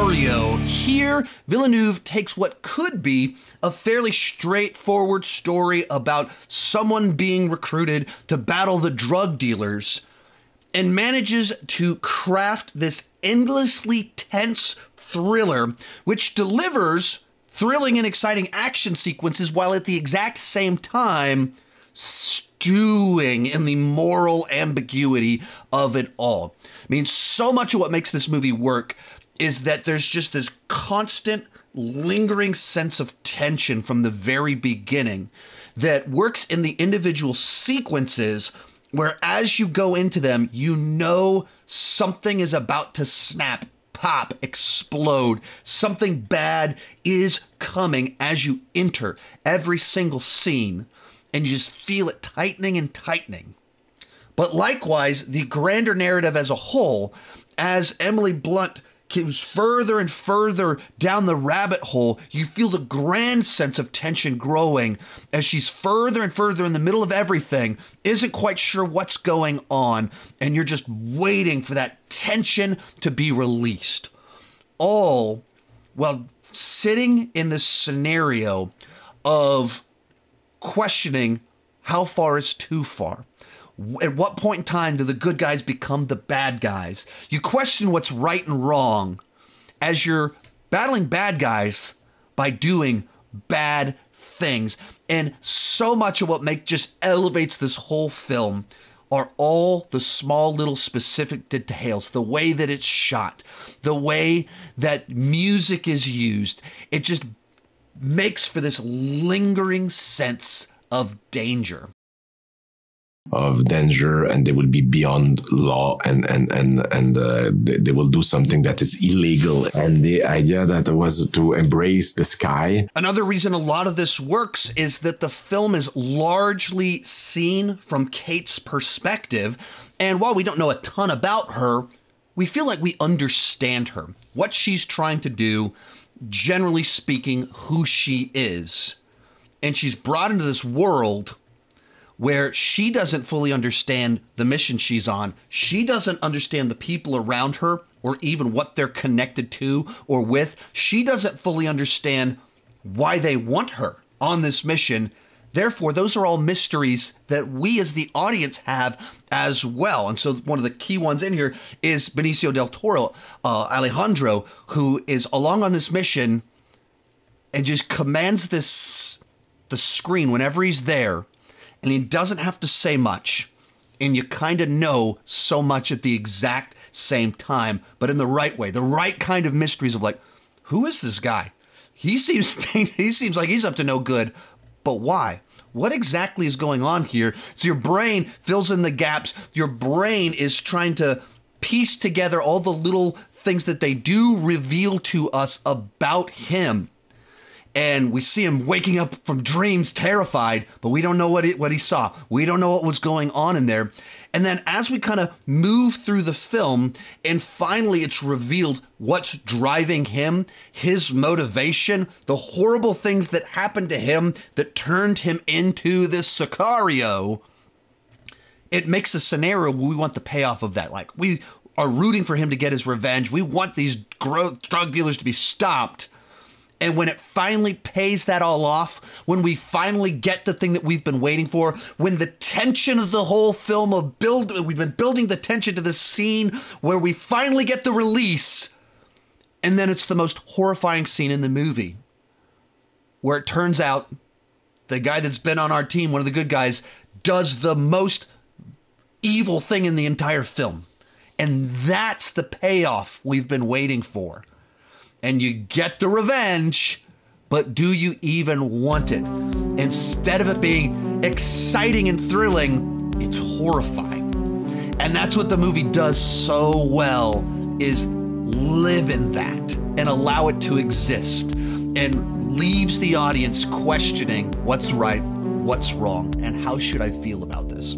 Sicario. Here, Villeneuve takes what could be a fairly straightforward story about someone being recruited to battle the drug dealers and manages to craft this endlessly tense thriller which delivers thrilling and exciting action sequences while at the exact same time stewing in the moral ambiguity of it all. I mean, so much of what makes this movie work is that there's just this constant, lingering sense of tension from the very beginning that works in the individual sequences where as you go into them, you know something is about to snap, pop, explode. Something bad is coming as you enter every single scene, and you just feel it tightening and tightening. But likewise, the grander narrative as a whole, as Emily Blunt goes further and further down the rabbit hole, you feel the grand sense of tension growing as she's further and further in the middle of everything, isn't quite sure what's going on, and you're just waiting for that tension to be released. All while sitting in this scenario of questioning how far is too far. At what point in time do the good guys become the bad guys? You question what's right and wrong as you're battling bad guys by doing bad things. And so much of what just elevates this whole film are all the small little specific details, the way that it's shot, the way that music is used. It just makes for this lingering sense of danger. And they will be beyond law, and they will do something that is illegal. And the idea that was to embrace the sky. Another reason a lot of this works is that the film is largely seen from Kate's perspective. And while we don't know a ton about her, we feel like we understand her, what she's trying to do, generally speaking, who she is. And she's brought into this world where she doesn't fully understand the mission she's on. She doesn't understand the people around her or even what they're connected to or with. She doesn't fully understand why they want her on this mission. Therefore, those are all mysteries that we as the audience have as well. And so one of the key ones in here is Benicio del Toro, Alejandro, who is along on this mission and just commands the screen whenever he's there. And he doesn't have to say much. And you kind of know so much at the exact same time, but in the right way, the right kind of mysteries of like, who is this guy? He seems like he's up to no good, but why? What exactly is going on here? So your brain fills in the gaps. Your brain is trying to piece together all the little things that they do reveal to us about him. And we see him waking up from dreams terrified, but we don't know what he saw. We don't know what was going on in there. And then as we kind of move through the film, and finally it's revealed what's driving him, his motivation, the horrible things that happened to him that turned him into this Sicario, it makes a scenario where we want the payoff of that. Like, we are rooting for him to get his revenge. We want these drug dealers to be stopped. And when it finally pays that all off, when we finally get the thing that we've been waiting for, when the tension of the whole film we've been building the tension to the scene where we finally get the release, and then it's the most horrifying scene in the movie, where it turns out the guy that's been on our team, one of the good guys, does the most evil thing in the entire film. And that's the payoff we've been waiting for. And you get the revenge, but do you even want it? Instead of it being exciting and thrilling, it's horrifying. And that's what the movie does so well, is live in that and allow it to exist, and leaves the audience questioning what's right, what's wrong, and how should I feel about this?